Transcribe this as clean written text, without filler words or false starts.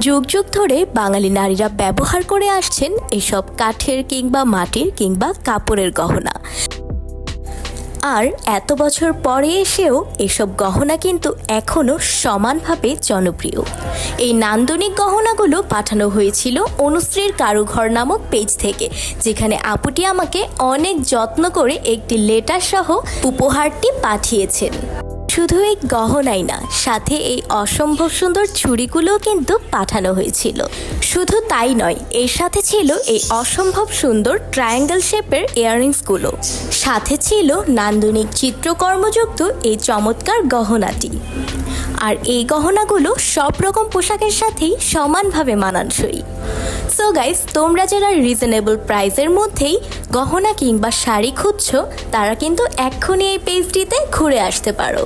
যুগ যুগ ধরে বাঙালি নারীরা ব্যবহার করে আসছেন এসব কাঠের কিংবা মাটির কিংবা কাপড়ের গহনা। আর এত বছর পরে এসেও এসব গহনা কিন্তু এখনও সমানভাবে জনপ্রিয়। এই নান্দনিক গহনাগুলো পাঠানো হয়েছিল অনুশ্রীর কারুঘর নামক পেজ থেকে, যেখানে আপুটি আমাকে অনেক যত্ন করে একটি লেটার সহ উপহারটি পাঠিয়েছেন। শুধু এই গহনাই না, সাথে এই অসম্ভব সুন্দর চুড়িগুলোও কিন্তু পাঠানো হয়েছিল। শুধু তাই নয়, এর সাথে ছিল এই অসম্ভব সুন্দর ট্রায়াঙ্গেল শেপের ইয়াররিংসগুলো, সাথে ছিল নান্দনিক চিত্রকর্মযুক্ত এই চমৎকার গহনাটি। আর এই গহনাগুলো সব রকম পোশাকের সাথেই সমানভাবে মানানসই। সো গাইস, তোমরা যারা রিজনেবল প্রাইসের মধ্যেই গহনা কিংবা শাড়ি খুঁজছো, তারা কিন্তু এক্ষুনি এই পেজটিতে ঘুরে আসতে পারো।